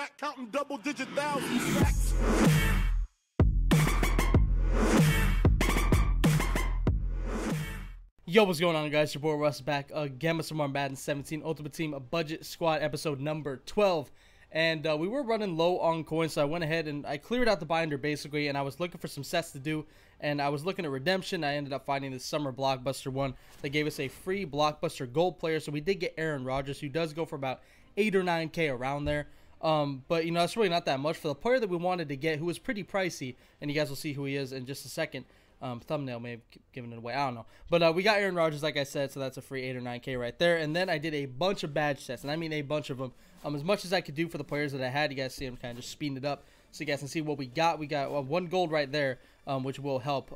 back counting double-digit thousand sacks. Yo, what's going on, guys? Your boy Russ back again with some more Madden 17 Ultimate Team Budget Squad episode number 12. And we were running low on coins, so I went ahead and I cleared out the binder basically, and I was looking for some sets to do. And I was looking at Redemption. I ended up finding this Summer Blockbuster one that gave us a free Blockbuster Gold player. So we did get Aaron Rodgers, who does go for about 8 or 9K around there. But, you know, it's really not that much for the player that we wanted to get, who was pretty pricey. And you guys will see who he is in just a second. Thumbnail may have given it away, I don't know. But we got Aaron Rodgers, like I said, so that's a free 8 or 9K right there. And then I did a bunch of badge sets, and I mean a bunch of them. As much as I could do for the players that I had. You guys see I'm kind of just speeding it up so you guys can see what we got. We got one gold right there, which will help.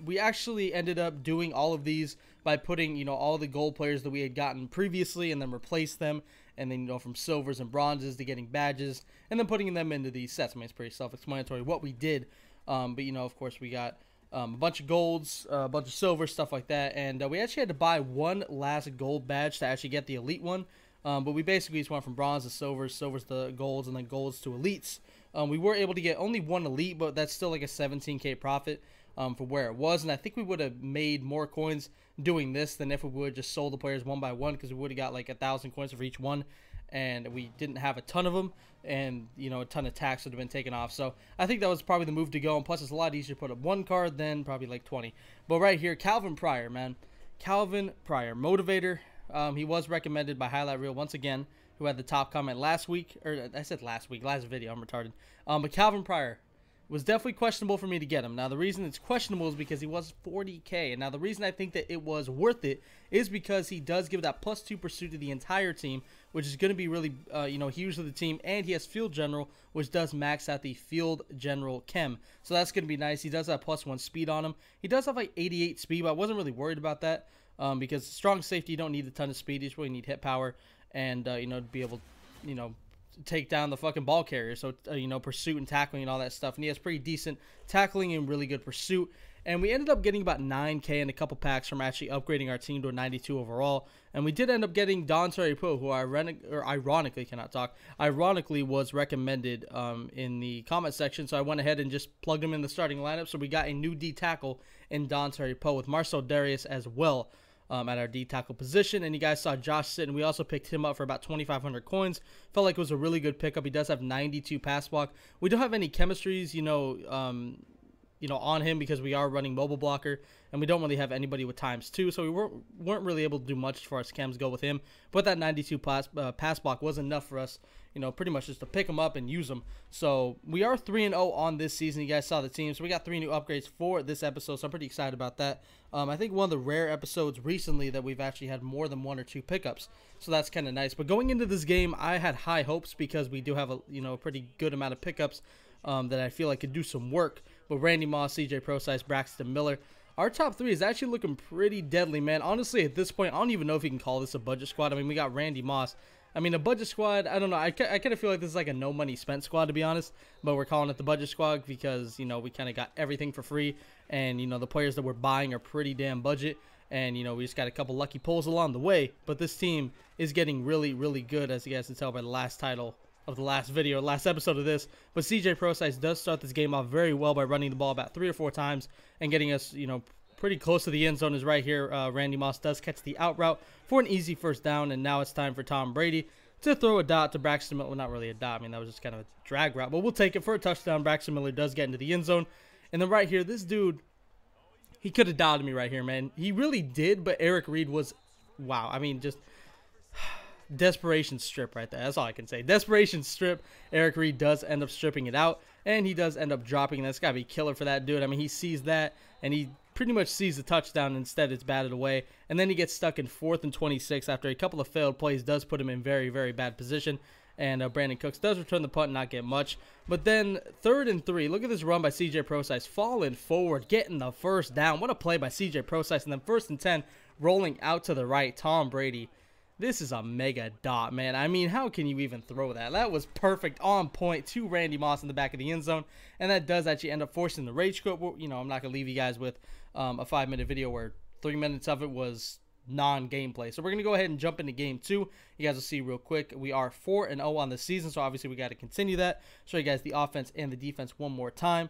We actually ended up doing all of these by putting, you know, all the gold players that we had gotten previously and then replace them. And then, you know, from silvers and bronzes to getting badges and then putting them into these sets. I mean, it's pretty self-explanatory what we did. But, you know, of course, we got a bunch of golds, a bunch of silver, stuff like that. And we actually had to buy one last gold badge to actually get the elite one. But we basically just went from bronze to silvers, silvers to golds, and then golds to elites. We were able to get only one elite, but that's still like a 17K profit for where it was. And I think we would have made more coins doing this than if we would have just sold the players one by one, because we would have got like 1,000 coins for each one. And we didn't have a ton of them, and, you know, a ton of tax would have been taken off. So I think that was probably the move to go, and plus it's a lot easier to put up one card than probably like 20. But right here, Calvin Pryor, man. Calvin Pryor, motivator. He was recommended by Highlight Reel once again, who had the top comment last week, or I said last week, last video, I'm retarded. But Calvin Pryor was definitely questionable for me to get him. Now, the reason it's questionable is because he was 40K. And now the reason I think that it was worth it is because he does give that +2 pursuit to the entire team, which is going to be really, you know, huge for the team. And he has Field General, which does max out the Field General Chem. So that's going to be nice. He does have +1 speed on him. He does have like 88 speed, but I wasn't really worried about that because strong safety, you don't need a ton of speed. You just really need hit power and, you know, to be able, you know, take down the fucking ball carrier. So, you know, pursuit and tackling and all that stuff. And he has pretty decent tackling and really good pursuit. And we ended up getting about 9K in a couple packs from actually upgrading our team to a 92 overall. And we did end up getting Dontari Poe, who ironically was recommended in the comment section. So I went ahead and just plugged him in the starting lineup. So we got a new D tackle in Dontari Poe with Marcel Darius as well. At our D tackle position. And you guys saw Josh Sitton. We also picked him up for about 2,500 coins. Felt like it was a really good pickup. He does have 92 pass block. We don't have any chemistries, you know, on him because we are running mobile blocker, and we don't really have anybody with ×2, so we weren't really able to do much as far as chems go with him. But that 92 pass block was enough for us, you know, pretty much just to pick him up and use him. So we are 3-0 on this season. You guys saw the team, so we got 3 new upgrades for this episode, so I'm pretty excited about that. I think one of the rare episodes recently that we've actually had more than 1 or 2 pickups, so that's kind of nice. But going into this game, I had high hopes because we do have a, you know, a pretty good amount of pickups that I feel like could do some work. But Randy Moss, CJ Procise, Braxton Miller, our top 3 is actually looking pretty deadly, man. Honestly, at this point, I don't even know if you can call this a budget squad. I mean, we got Randy Moss. I mean, a budget squad, I don't know. I kind of feel like this is like a no money spent squad, to be honest. But we're calling it the budget squad because, you know, we kind of got everything for free. And, you know, the players that we're buying are pretty damn budget. And, you know, we just got a couple lucky pulls along the way. But this team is getting really, really good, as you guys can tell by the last title of the last video, last episode of this. But CJ Procise does start this game off very well by running the ball about 3 or 4 times and getting us, you know, pretty close to the end zone. Is right here. Randy Moss does catch the out route for an easy first down, and now it's time for Tom Brady to throw a dot to Braxton Miller. Well, not really a dot. I mean, that was just kind of a drag route, but we'll take it for a touchdown. Braxton Miller does get into the end zone. And then right here, this dude, he could have dotted me right here, man. He really did, but Eric Reed was, wow. I mean, just desperation strip right there. That's all I can say. Desperation strip. Eric Reed does end up stripping it out, and he does end up dropping. That's got to be killer for that dude. I mean, he sees that, and he pretty much sees the touchdown. Instead, it's batted away, and then he gets stuck in 4th and 26 after a couple of failed plays does put him in very, very bad position. And Brandon Cooks does return the punt and not get much. But then 3rd and 3. Look at this run by CJ Procise. Falling forward, getting the first down. What a play by CJ Procise. And then 1st and 10, rolling out to the right. Tom Brady. This is a mega dot, man. I mean, how can you even throw that? That was perfect, on point to Randy Moss in the back of the end zone. And that does actually end up forcing the rage quit. You know, I'm not going to leave you guys with a 5-minute video where 3 minutes of it was non-gameplay. So we're going to go ahead and jump into game 2. You guys will see real quick. We are 4-0 on the season, so obviously we got to continue that. Show you guys the offense and the defense one more time.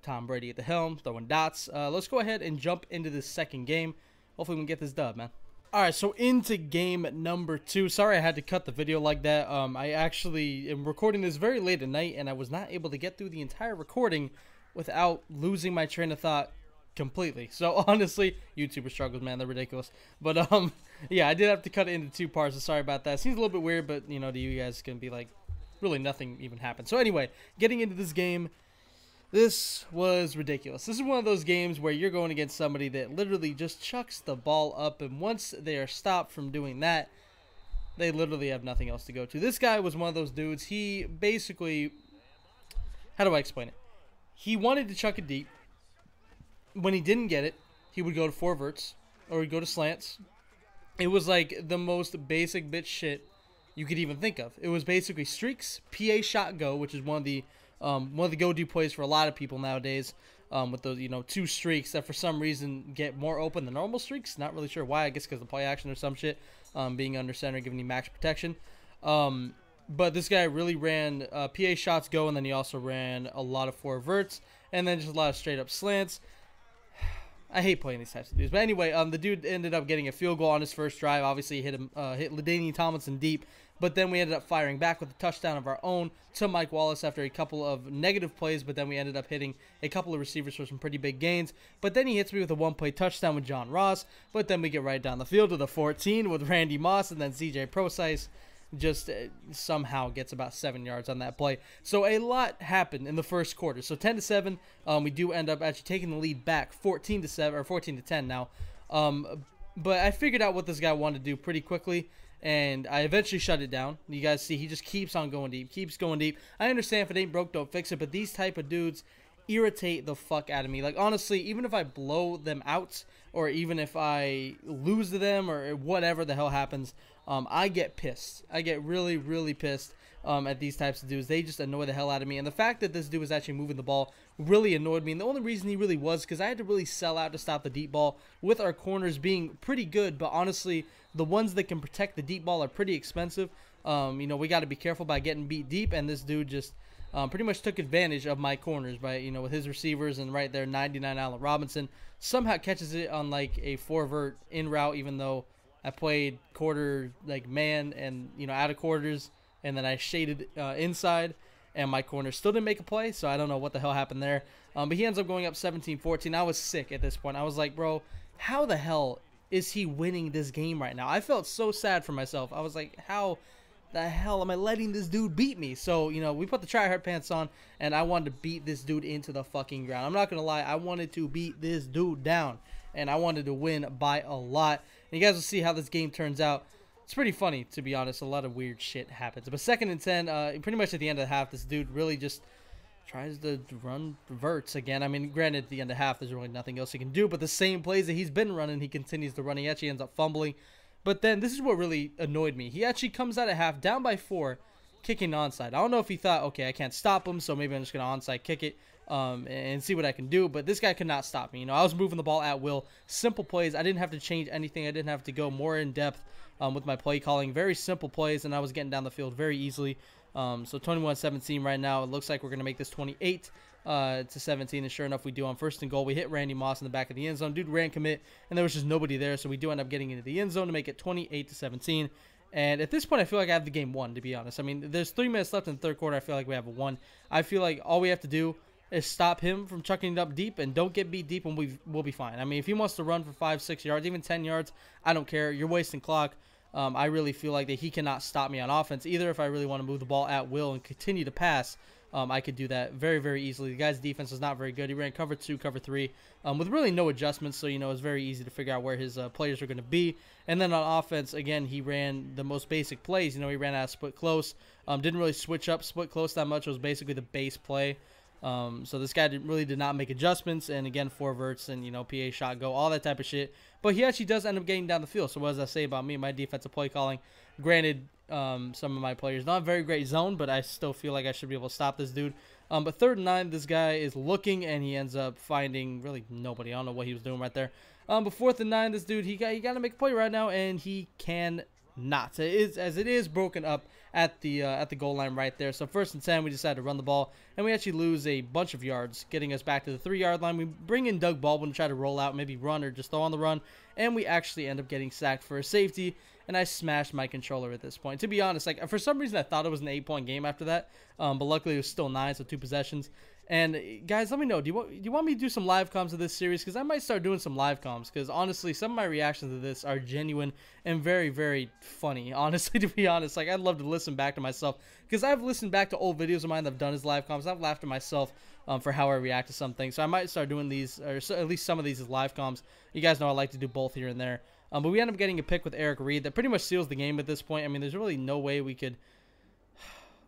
Tom Brady at the helm, throwing dots. Let's go ahead and jump into this second game. Hopefully we can get this dub, man. All right, so into game number 2. Sorry I had to cut the video like that. I actually am recording this very late at night, and I was not able to get through the entire recording without losing my train of thought completely. So honestly, YouTuber struggles, man. They're ridiculous. But yeah, I did have to cut it into 2 parts. So sorry about that. Seems a little bit weird, but you know, to you guys, it's gonna be like really nothing even happened. So anyway, getting into this game. This was ridiculous. This is one of those games where you're going against somebody that literally just chucks the ball up, and once they are stopped from doing that, they literally have nothing else to go to. This guy was one of those dudes. He basically, how do I explain it? He wanted to chuck it deep. When he didn't get it, he would go to 4 verts, or he'd go to slants. It was like the most basic bitch shit you could even think of. It was basically streaks, PA shot go, which is one of the go-do plays for a lot of people nowadays, with those, 2 streaks that for some reason get more open than normal streaks. Not really sure why. I guess because the play action or some shit, being under center, giving you max protection. But this guy really ran PA shots go, and then he also ran a lot of 4 verts, and then just a lot of straight-up slants. I hate playing these types of dudes. But anyway, the dude ended up getting a field goal on his first drive. Obviously, hit LaDainian Tomlinson deep. But then we ended up firing back with a touchdown of our own to Mike Wallace after a couple of negative plays. But then we ended up hitting a couple of receivers for some pretty big gains. But then he hits me with a 1-play touchdown with John Ross. But then we get right down the field to the 14 with Randy Moss. And then CJ Procise just somehow gets about 7 yards on that play. So a lot happened in the first quarter. So 10-7, we do end up actually taking the lead back 14-7 or 14-10 now. But I figured out what this guy wanted to do pretty quickly, and I eventually shut it down. You guys see he just keeps on going deep, keeps going deep. I understand if it ain't broke, don't fix it, but these type of dudes irritate the fuck out of me. Like, honestly, even if I blow them out, or even if I lose to them, or whatever the hell happens, I get pissed. I get really, really pissed at these types of dudes. They just annoy the hell out of me. And the fact that this dude was actually moving the ball really annoyed me. And the only reason he really was because I had to really sell out to stop the deep ball, with our corners being pretty good. But honestly, the ones that can protect the deep ball are pretty expensive. We got to be careful by getting beat deep. And this dude just pretty much took advantage of my corners by, with his receivers. And right there, 99 Allen Robinson somehow catches it on like a 4-vert in route, even though I played quarter like man and out of quarters, and then I shaded inside, and my corner still didn't make a play. So I don't know what the hell happened there. But he ends up going up 17-14. I was sick at this point. I was like, bro, how the hell is he winning this game right now? I felt so sad for myself. I was like, how the hell am I letting this dude beat me? So, we put the try hard pants on, and I wanted to beat this dude into the fucking ground. I'm not going to lie. I wanted to beat this dude down, and I wanted to win by a lot. And you guys will see how this game turns out. It's pretty funny, to be honest. A lot of weird shit happens. But 2nd and 10, pretty much at the end of the half, this dude really just tries to run verts again. I mean, granted, at the end of the half, there's really nothing else he can do. But the same plays that he's been running, he continues to run. He actually ends up fumbling. But then this is what really annoyed me. He actually comes out at half, down by 4, kicking onside. I don't know if he thought, okay, I can't stop him, so maybe I'm just going to onside kick it and see what I can do. But this guy could not stop me. I was moving the ball at will. Simple plays. I didn't have to change anything. I didn't have to go more in depth with my play calling. Very simple plays, and I was getting down the field very easily. So 21-17 right now. It looks like we're going to make this 28 to 17, and sure enough, we do on 1st and goal. We hit Randy Moss in the back of the end zone. Dude ran commit, and there was just nobody there, so we do end up getting into the end zone to make it 28 to 17. And at this point, I feel like I have the game won, to be honest. I mean, there's 3 minutes left in the 3rd quarter. I feel like we have a 1. I feel like all we have to do is stop him from chucking it up deep, and don't get beat deep, and we'll be fine. I mean, if he wants to run for 5, 6 yards, even 10 yards, I don't care. You're wasting clock. I really feel like that he cannot stop me on offense either. If I really want to move the ball at will and continue to pass, I could do that very, very easily. The guy's defense is not very good. He ran cover 2, cover 3, with really no adjustments. So, it's very easy to figure out where his players are going to be. And then on offense, again, he ran the most basic plays. He ran out of split close. Didn't really switch up split close that much. It was basically the base play. So this guy really did not make adjustments, and again, 4 verts and, PA shot go, all that type of shit. But he actually does end up getting down the field. So what does that say about me? My defensive play calling. Granted, some of my players. Not a very great zone, but I still feel like I should be able to stop this dude. But 3rd and 9, this guy is looking, and he ends up finding really nobody. I don't know what he was doing right there. But 4th and 9, this dude, he got to make a play right now, and he can not. It is broken up at the goal line right there. So 1st and 10, we decided to run the ball, and we actually lose a bunch of yards, getting us back to the 3-yard line. We bring in Doug Baldwin to try to roll out, maybe run or just throw on the run, and we actually end up getting sacked for a safety. And I smashed my controller at this point. To be honest, like for some reason I thought it was an 8-point game after that, but luckily it was still 9, so 2 possessions. And guys, let me know. Do you want me to do some live comms of this series? Because I might start doing some live comms. Because honestly, some of my reactions to this are genuine and very, very funny. Honestly, to be honest, like I'd love to listen back to myself. Because I've listened back to old videos of mine that I've done as live comms. I've laughed at myself for how I react to some things. So I might start doing these, or at least some of these as live comms. You guys know I like to do both here and there. But we end up getting a pick with Eric Reed that pretty much seals the game at this point. I mean, there's really no way we could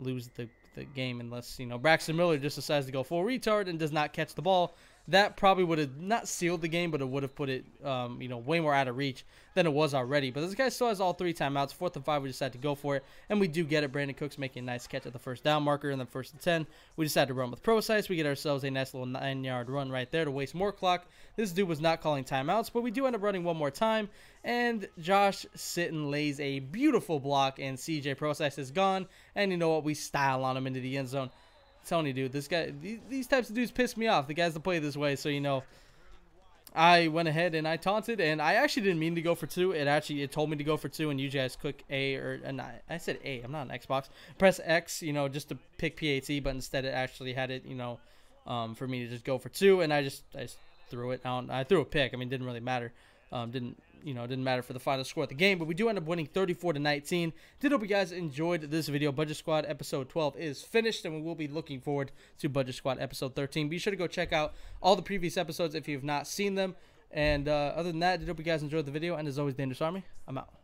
lose the game unless, you know, Braxton Miller just decides to go full retard and does not catch the ball. That probably would have not sealed the game, but it would have put it, you know, way more out of reach than it was already. But this guy still has all 3 timeouts. 4th and 5, we decided to go for it, and we do get it. Brandon Cooks making a nice catch at the 1st down marker, and then 1st and 10, we decided to run with Procise. We get ourselves a nice little 9-yard run right there to waste more clock. This dude was not calling timeouts, but we do end up running one more time, and Josh Sitton lays a beautiful block, and CJ Procise is gone, and you know what? We style on him into the end zone. Telling you, dude, this guy, these types of dudes piss me off. The guys that play this way, so you know, I went ahead and I taunted, and I actually didn't mean to go for 2. It told me to go for 2, and you guys click A, and I said A. I'm not an Xbox. Press X, you know, just to pick PAT, but instead it actually had it, you know, for me to just go for 2, and I just threw it out. I threw a pick. I mean, it didn't really matter. Didn't matter for the final score of the game, but we do end up winning 34-19. Did hope you guys enjoyed this video. Budget Squad episode 12 is finished, and we will be looking forward to Budget Squad episode 13. Be sure to go check out all the previous episodes if you have not seen them. And other than that, did hope you guys enjoyed the video. And as always, Dangerous Army, I'm out.